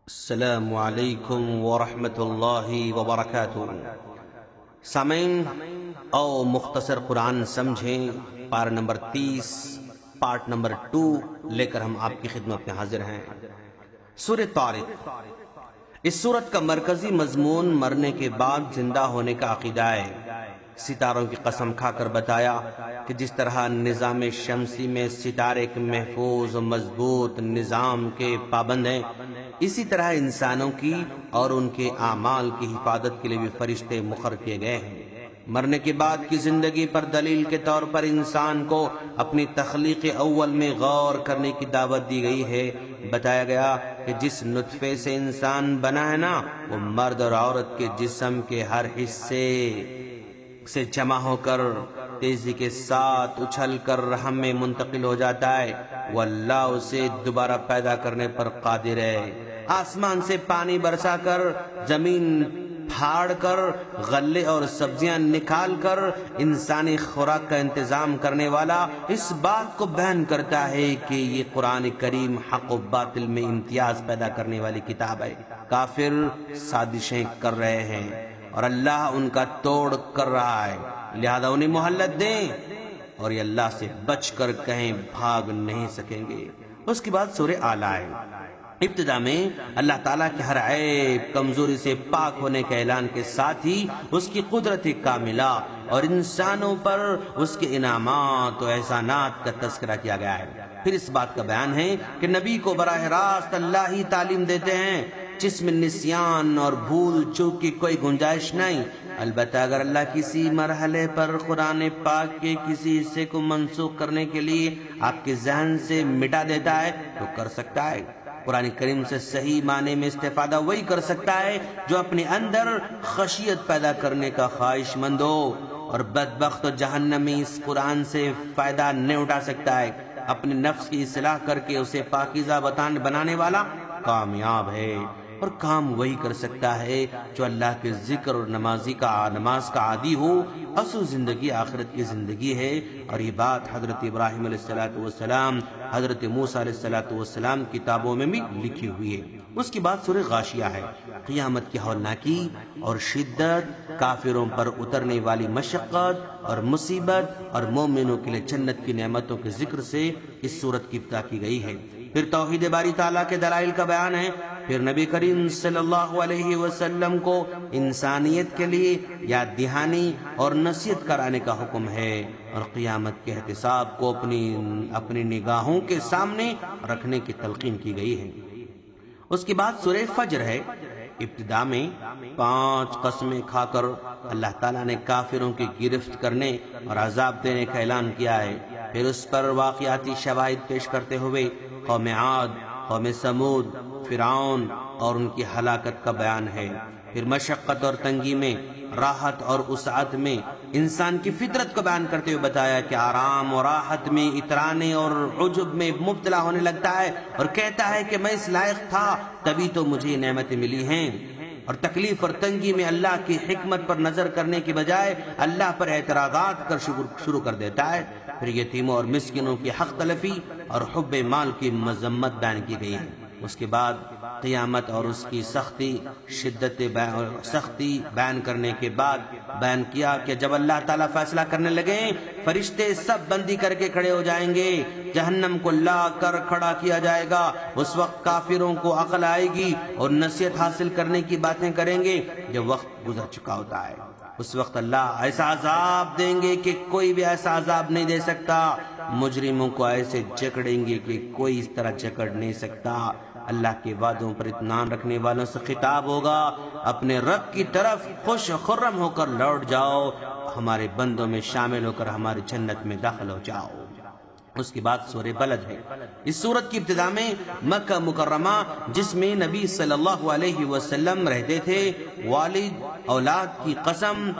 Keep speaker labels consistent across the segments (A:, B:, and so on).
A: السلام علیکم ورحمۃ اللہ وبرکاتہ۔ سامعین، او مختصر قرآن سمجھیں، پارہ نمبر 30 پارٹ نمبر 2 لے کر ہم آپ کی خدمت میں حاضر ہیں۔ سورہ طارق، اس سورت کا مرکزی مضمون مرنے کے بعد زندہ ہونے کا عقیدہ ہے۔ ستاروں کی قسم کھا کر بتایا کہ جس طرح نظام شمسی میں ستارے ایک محفوظ و مضبوط نظام کے پابند ہیں، اسی طرح انسانوں کی اور ان کے اعمال کی حفاظت کے لیے بھی فرشتے مقرر کیے گئے ہیں۔ مرنے کے بعد کی زندگی پر دلیل کے طور پر انسان کو اپنی تخلیق اول میں غور کرنے کی دعوت دی گئی ہے۔ بتایا گیا کہ جس نطفے سے انسان بنا ہے نا، وہ مرد اور عورت کے جسم کے ہر حصے سے جمع ہو کر تیزی کے ساتھ اچھل کر رحم میں منتقل ہو جاتا ہے۔ وہ اللہ اسے دوبارہ پیدا کرنے پر قادر ہے۔ آسمان سے پانی برسا کر، زمین پھاڑ کر، غلے اور سبزیاں نکال کر انسانی خوراک کا انتظام کرنے والا اس بات کو بیان کرتا ہے کہ یہ قرآن کریم حق و باطل میں امتیاز پیدا کرنے والی کتاب ہے۔ کافر سازشیں کر رہے ہیں اور اللہ ان کا توڑ کر رہا ہے، لہذا انہیں مہلت دیں اور یہ اللہ سے بچ کر کہیں بھاگ نہیں سکیں گے۔ اس کے بعد سورہ اعلیٰ ہے۔ ابتدا میں اللہ تعالیٰ کے ہر عیب کمزوری سے پاک ہونے کے اعلان کے ساتھ ہی اس کی قدرت کاملہ اور انسانوں پر اس کے انعامات و احسانات کا تذکرہ کیا گیا ہے۔ پھر اس بات کا بیان ہے کہ نبی کو براہ راست اللہ ہی تعلیم دیتے ہیں، جس میں نسیان اور بھول چوک کی کوئی گنجائش نہیں۔ البتہ اگر اللہ کسی مرحلے پر قرآن پاک کے کسی حصے کو منسوخ کرنے کے لیے آپ کے ذہن سے مٹا دیتا ہے تو کر سکتا ہے۔ قرآن کریم سے صحیح معنی میں استفادہ وہی کر سکتا ہے جو اپنے اندر خشیت پیدا کرنے کا خواہش مند ہو، اور بدبخت و جہنمی اس قرآن سے فائدہ نہیں اٹھا سکتا ہے۔ اپنے نفس کی اصلاح کر کے اسے پاکیزہ بنانے والا کامیاب ہے، اور کام وہی کر سکتا ہے جو اللہ کے ذکر اور نماز کا عادی ہو۔ اصل زندگی آخرت کی زندگی ہے، اور یہ بات حضرت ابراہیم علیہ السلام، حضرت موسیٰ علیہ السلام کتابوں میں بھی لکھی ہوئی ہے۔ اس کے بعد سورہ غاشیہ ہے۔ قیامت کی ہولناکی اور شدت، کافروں پر اترنے والی مشقت اور مصیبت، اور مومنوں کے لیے جنت کی نعمتوں کے ذکر سے اس سورت کی ابتدا کی گئی ہے۔ پھر توحید باری تعالیٰ کے دلائل کا بیان ہے۔ پھر نبی کریم صلی اللہ علیہ وسلم کو انسانیت کے لیے یاد دہانی اور نصیحت کرانے کا حکم ہے، اور قیامت کے احتساب کو اپنی نگاہوں کے سامنے رکھنے کی تلقین کی گئی ہے۔ اس کے بعد سورہ فجر ہے۔ ابتدا میں 5 قسمیں کھا کر اللہ تعالیٰ نے کافروں کی گرفت کرنے اور عذاب دینے کا اعلان کیا ہے۔ پھر اس پر واقعاتی شواہد پیش کرتے ہوئے قوم عاد، قوم سمود، فرعون اور ان کی ہلاکت کا بیان ہے۔ پھر مشقت اور تنگی میں، راحت اور وسعت میں انسان کی فطرت کو بیان کرتے ہوئے بتایا کہ آرام اور راحت میں اترانے اور عجب میں مبتلا ہونے لگتا ہے، اور کہتا ہے کہ میں اس لائق تھا تبھی تو مجھے یہ نعمتیں ملی ہیں، اور تکلیف اور تنگی میں اللہ کی حکمت پر نظر کرنے کے بجائے اللہ پر اعتراضات کر شروع کر دیتا ہے۔ پھر یتیموں اور مسکینوں کی حق تلفی اور حب مال کی مذمت بیان کی گئی ہے۔ اس کے بعد قیامت اور اس کی سختی بیان کرنے کے بعد بیان کیا کہ جب اللہ تعالیٰ فیصلہ کرنے لگے، فرشتے سب بندی کر کے کھڑے ہو جائیں گے، جہنم کو لا کر کھڑا کیا جائے گا۔ اس وقت کافروں کو عقل آئے گی اور نصیحت حاصل کرنے کی باتیں کریں گے جب وقت گزر چکا ہوتا ہے۔ اس وقت اللہ ایسا عذاب دیں گے کہ کوئی بھی ایسا عذاب نہیں دے سکتا۔ مجرموں کو ایسے جکڑیں گے کہ کوئی اس طرح جکڑ نہیں سکتا۔ اللہ کے وعدوں پر اطمینان رکھنے والوں سے خطاب ہوگا، اپنے رب کی طرف خوش و خرم ہو کر لوٹ جاؤ، ہمارے بندوں میں شامل ہو کر ہماری جنت میں داخل ہو جاؤ۔ اس کے بعد سورہ بلد ہے۔ اس سورت کی ابتدا میں مکہ مکرمہ، جس میں نبی صلی اللہ علیہ وسلم رہتے تھے، والد اولاد کی قسم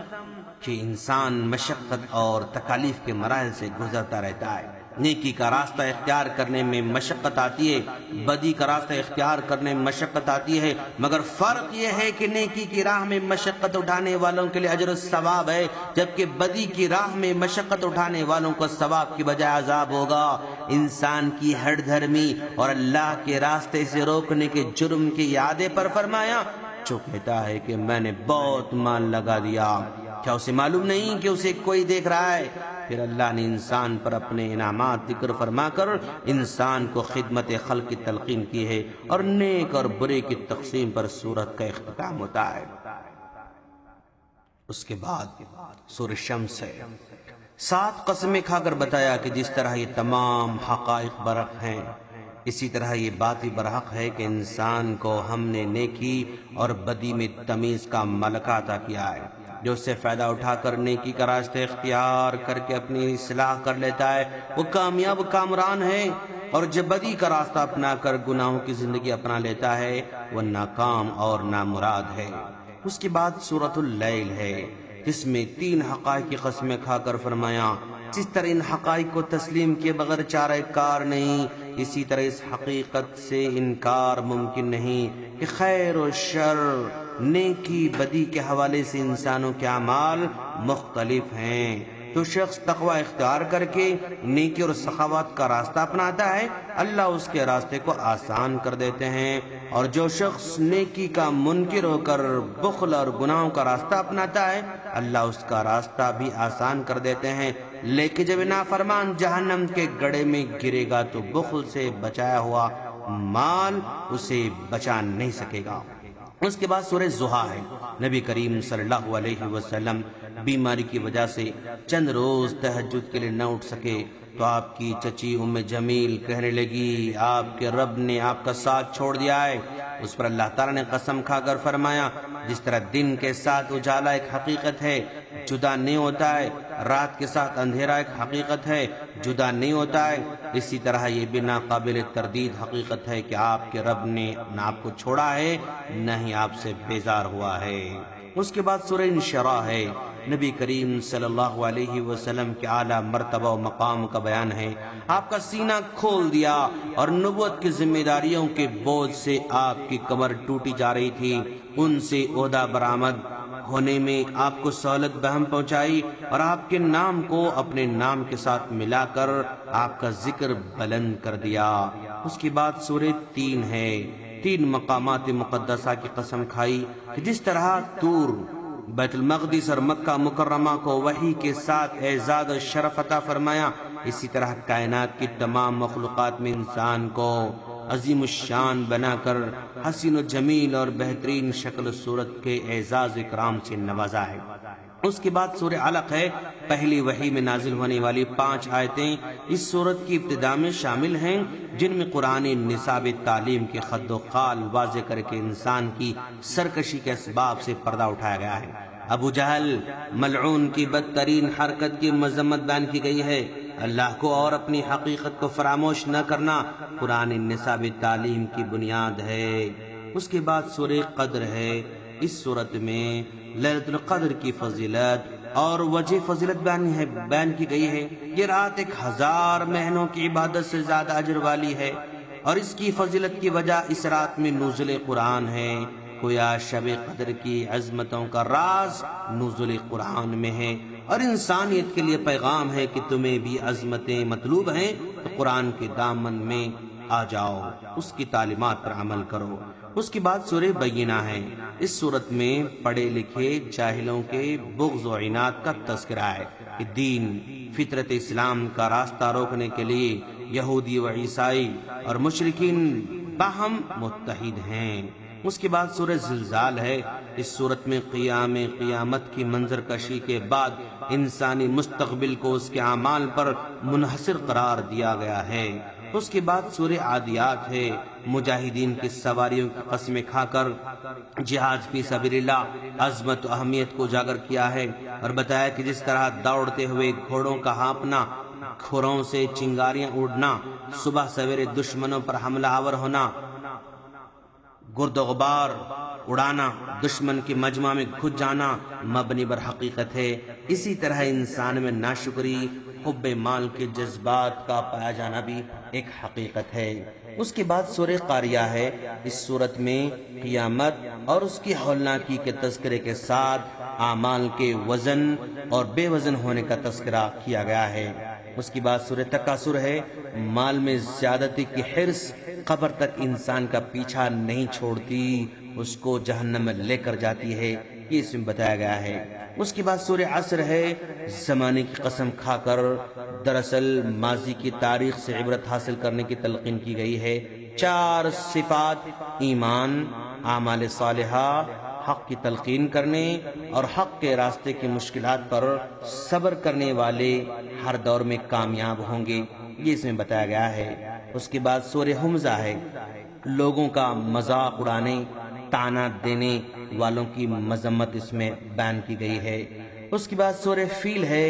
A: کہ انسان مشقت اور تکالیف کے مراحل سے گزرتا رہتا ہے۔ نیکی کا راستہ اختیار کرنے میں مشقت آتی ہے، بدی کا راستہ اختیار کرنے میں مشقت آتی ہے، مگر فرق یہ ہے کہ نیکی کی راہ میں مشقت اٹھانے والوں کے لیے اجر و ثواب ہے، جبکہ بدی کی راہ میں مشقت اٹھانے والوں کو ثواب کی بجائے عذاب ہوگا۔ انسان کی ہر دھرمی اور اللہ کے راستے سے روکنے کے جرم کے اعادے پر فرمایا، جو کہتا ہے کہ میں نے بہت مال لگا دیا، کیا اسے معلوم نہیں کہ اسے کوئی دیکھ رہا ہے؟ پھر اللہ نے انسان پر اپنے انعامات ذکر فرما کر انسان کو خدمت خلق کی تلقین کی ہے، اور نیک اور برے کی تقسیم پر سورت کا اختتام ہوتا ہے۔ اس کے بعد سورہ شمس ہے۔ 7 قسمیں کھا کر بتایا کہ جس طرح یہ تمام حقائق برحق ہیں، اسی طرح یہ بات بھی برحق ہے کہ انسان کو ہم نے نیکی اور بدی میں تمیز کا ملکہ عطا کیا ہے۔ جو اس سے فائدہ اٹھا کر نیکی کا راستہ اختیار کر کے اپنی اصلاح کر لیتا ہے وہ کامیاب کامران ہے، اور جو بدی کا راستہ اپنا کر گناہوں کی زندگی اپنا لیتا ہے وہ ناکام اور نامراد ہے۔ اس کے بعد سورۃ اللیل ہے، جس میں 3 حقائق کی قسمیں کھا کر فرمایا جس طرح ان حقائق کو تسلیم کیے بغیر چارہ کار نہیں، اسی طرح اس حقیقت سے انکار ممکن نہیں کہ خیر و شر، نیکی بدی کے حوالے سے انسانوں کے اعمال مختلف ہیں۔ جو شخص تقوی اختیار کر کے نیکی اور سخاوت کا راستہ اپناتا ہے، اللہ اس کے راستے کو آسان کر دیتے ہیں، اور جو شخص نیکی کا منکر ہو کر بخل اور گناہوں کا راستہ اپناتا ہے، اللہ اس کا راستہ بھی آسان کر دیتے ہیں۔ لیکن جب نافرمان جہنم کے گڑھے میں گرے گا تو بخل سے بچایا ہوا مال اسے بچا نہیں سکے گا۔ اس کے بعد سورہ ضحیٰ ہے۔ نبی کریم صلی اللہ علیہ وسلم بیماری کی وجہ سے چند روز تہجد کے لیے نہ اٹھ سکے تو آپ کی چچی ام جمیل کہنے لگی آپ کے رب نے آپ کا ساتھ چھوڑ دیا ہے۔ اس پر اللہ تعالیٰ نے قسم کھا کر فرمایا جس طرح دن کے ساتھ اجالا ایک حقیقت ہے جدا نہیں ہوتا ہے، رات کے ساتھ اندھیرا ایک حقیقت ہے جدا نہیں ہوتا ہے، اسی طرح یہ بھی ناقابل تردید حقیقت ہے کہ آپ کے رب نے نہ آپ کو چھوڑا ہے نہ ہی آپ سے بیزار ہوا ہے۔ اس کے بعد سورہ انشراح ہے۔ نبی کریم صلی اللہ علیہ وسلم کے اعلیٰ مرتبہ و مقام کا بیان ہے۔ آپ کا سینہ کھول دیا اور نبوت کی ذمہ داریوں کے بوجھ سے آپ کی کمر ٹوٹی جا رہی تھی، ان سے عہدہ برآمد ہونے میں آپ کو سہولت بہم پہنچائی، اور آپ کے نام کو اپنے نام کے ساتھ ملا کر آپ کا ذکر بلند کر دیا۔ اس کے بعد سورہ 3 ہے۔ 3 مقامات مقدسہ کی قسم کھائی کہ جس طرح طور، بیت المقدس اور مکہ مکرمہ کو وحی کے ساتھ اعزاز و شرف عطا فرمایا، اسی طرح کائنات کی تمام مخلوقات میں انسان کو عظیم الشان بنا کر حسین و جمیل اور بہترین شکل و صورت کے اعزاز اکرام سے نوازا ہے۔ اس کے بعد سورہ علق ہے۔ پہلی وحی میں نازل ہونے والی 5 آیتیں اس سورت کی ابتدا میں شامل ہیں، جن میں قرآن نصاب تعلیم کے خد و خال واضح کر کے انسان کی سرکشی کے اسباب سے پردہ اٹھایا گیا ہے۔ ابو جہل ملعون کی بدترین حرکت کی مذمت بیان کی گئی ہے۔ اللہ کو اور اپنی حقیقت کو فراموش نہ کرنا قرآن نصاب تعلیم کی بنیاد ہے۔ اس کے بعد سورہ قدر ہے۔ اس سورت میں لیلۃ القدر کی فضیلت اور وجہ فضیلت بیان کی گئی ہے۔ یہ رات 1000 مہینوں کی عبادت سے زیادہ اجر والی ہے، اور اس کی فضیلت کی وجہ اس رات میں نزول قرآن ہے۔ گویا شب قدر کی عظمتوں کا راز نزول قرآن میں ہے، اور انسانیت کے لیے پیغام ہے کہ تمہیں بھی عظمتیں مطلوب ہیں تو قرآن کے دامن میں آ جاؤ، اس کی تعلیمات پر عمل کرو۔ اس کے بعد سورہ بینہ ہے۔ اس سورت میں پڑھے لکھے جاہلوں کے بغض و عناد کا تذکرہ ہے کہ دین فطرت اسلام کا راستہ روکنے کے لیے یہودی و عیسائی اور مشرکین باہم متحد ہیں۔ اس کے بعد سورہ زلزال ہے۔ اس صورت میں قیامت کی منظر کشی کے بعد انسانی مستقبل کو اس کے اعمال پر منحصر قرار دیا گیا ہے۔ اس کے بعد سورہ عادیات ہے۔ مجاہدین کی سواریوں کی قسمیں کھا کر جہاد فی سبیل اللہ عظمت و اہمیت کو اجاگر کیا ہے، اور بتایا کہ جس طرح دوڑتے ہوئے گھوڑوں کا ہانپنا، کھروں سے چنگاریاں اڑنا، صبح سویرے دشمنوں پر حملہ آور ہونا، گرد و غبار اڑانا، دشمن کے مجمع میں گھس جانا مبنی بر حقیقت ہے، اسی طرح انسان میں ناشکری، حب مال کے جذبات کا پایا جانا بھی ایک حقیقت ہے۔ اس کے بعد سورہ قاریہ ہے۔ اس صورت میں قیامت اور اس کی ہولناکی کے تذکرے کے ساتھ اعمال کے وزن اور بے وزن ہونے کا تذکرہ کیا گیا ہے۔ اس کی بعد سورہ تکاثر ہے، مال میں زیادتی کی حرص قبر تک انسان کا پیچھا نہیں چھوڑتی، اس کو جہنم میں لے کر جاتی ہے، یہ اس میں بتایا گیا ہے۔ اس کے بعد سورہ عصر ہے، زمانے کی قسم کھا کر دراصل ماضی کی تاریخ سے عبرت حاصل کرنے کی تلقین کی گئی ہے۔ 4 صفات، ایمان، اعمال صالحہ، حق کی تلقین کرنے اور حق کے راستے کی مشکلات پر صبر کرنے والے ہر دور میں کامیاب ہوں گے، یہ اس میں بتایا گیا ہے۔ اس کے بعد سورہ حمزہ ہے، لوگوں کا مذاق اڑانے، طعنہ دینے والوں کی مذمت اس میں بیان کی گئی ہے۔ اس کے بعد سورہ فیل ہے،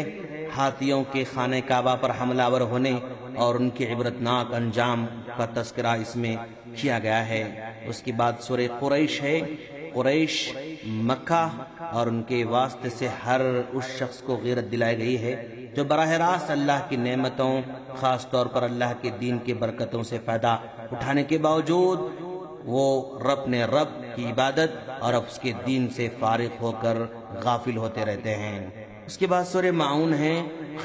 A: ہاتھیوں کے خانہ کعبہ پر حملہ آور ہونے اور ان کے عبرتناک انجام کا تذکرہ اس میں کیا گیا ہے۔ اس کے بعد سورہ قریش ہے، قریش مکہ اور ان کے واسطے سے ہر اس شخص کو غیرت دلائی گئی ہے جو براہ راست اللہ کی نعمتوں، خاص طور پر اللہ کے دین کی برکتوں سے فائدہ اٹھانے کے باوجود وہ رب کی عبادت اور اس کے دین سے فارغ ہو کر غافل ہوتے رہتے ہیں۔ اس کے بعد سورہ معون ہے،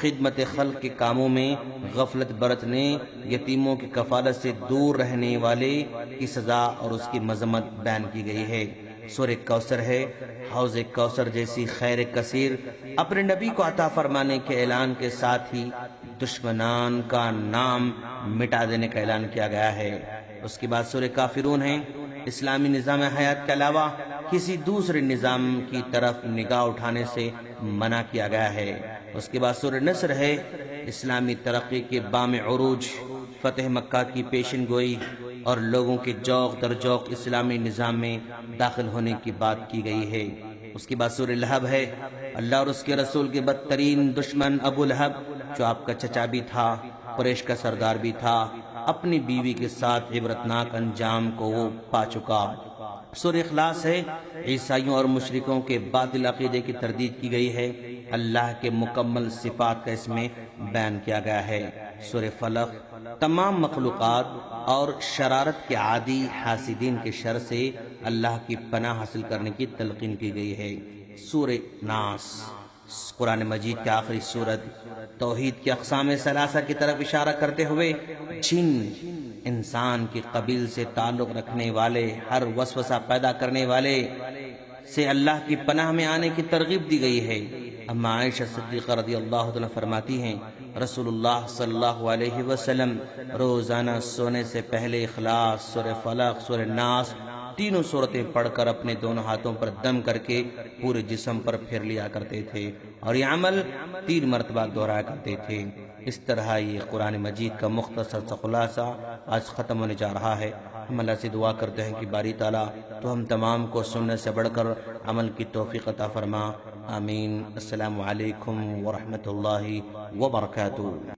A: خدمت خلق کے کاموں میں غفلت برتنے، یتیموں کی کفالت سے دور رہنے والے کی سزا اور اس کی مذمت بیان کی گئی ہے۔ سورہ کوثر ہے، حوض کوثر جیسی خیر کثیر اپنے نبی کو عطا فرمانے کے اعلان کے ساتھ ہی دشمنان کا نام مٹا دینے کا اعلان کیا گیا ہے۔ اس کے بعد سورہ کافرون ہے، اسلامی نظام حیات کے علاوہ کسی دوسرے نظام کی طرف نگاہ اٹھانے سے منع کیا گیا ہے۔ اس کے بعد سورہ نصر ہے، اسلامی ترقی کے بام عروج، فتح مکہ کی پیشن گوئی اور لوگوں کے جوق در جوق اسلامی نظام میں داخل ہونے کی بات کی گئی ہے۔ اس کے بعد سورہ لہب ہے، اللہ اور اس کے رسول کے بدترین دشمن ابو لہب جو آپ کا چچا بھی تھا، قریش کا سردار بھی تھا، اپنی بیوی کے ساتھ عبرتناک انجام کو وہ پا چکا۔ سورہ اخلاص ہے، عیسائیوں اور مشرکوں کے باطل عقیدے کی تردید کی گئی ہے، اللہ کے مکمل صفات کا اس میں بیان کیا گیا ہے۔ سورہ فلق، تمام مخلوقات اور شرارت کے عادی حاسدین کے شر سے اللہ کی پناہ حاصل کرنے کی تلقین کی گئی ہے۔ سورہ ناس، قرآن مجید کی آخری سورت، توحید کی اقسام ثلاثہ کی طرف اشارہ کرتے ہوئے جن انسان کی قبیل سے تعلق رکھنے والے، ہر وسوسہ پیدا کرنے والے سے اللہ کی پناہ میں آنے کی ترغیب دی گئی ہے۔ اما عائشہ صدیقہ رضی اللہ عنہ فرماتی ہیں، رسول اللہ صلی اللہ علیہ وسلم روزانہ سونے سے پہلے اخلاص، سورہ فلق، سورہ ناس، تینوں سورتیں پڑھ کر اپنے دونوں ہاتھوں پر دم کر کے پورے جسم پر پھر لیا کرتے تھے اور یہ عمل 3 مرتبہ دہرایا کرتے تھے۔ اس طرح یہ قرآن مجید کا مختصر سا خلاصہ آج ختم ہونے جا رہا ہے۔ ہم اللہ سے دعا کرتے ہیں کہ باری تعالیٰ تو ہم تمام کو سننے سے بڑھ کر عمل کی توفیق عطا فرما، آمین۔ السلام علیکم ورحمۃ اللہ وبرکاتہ۔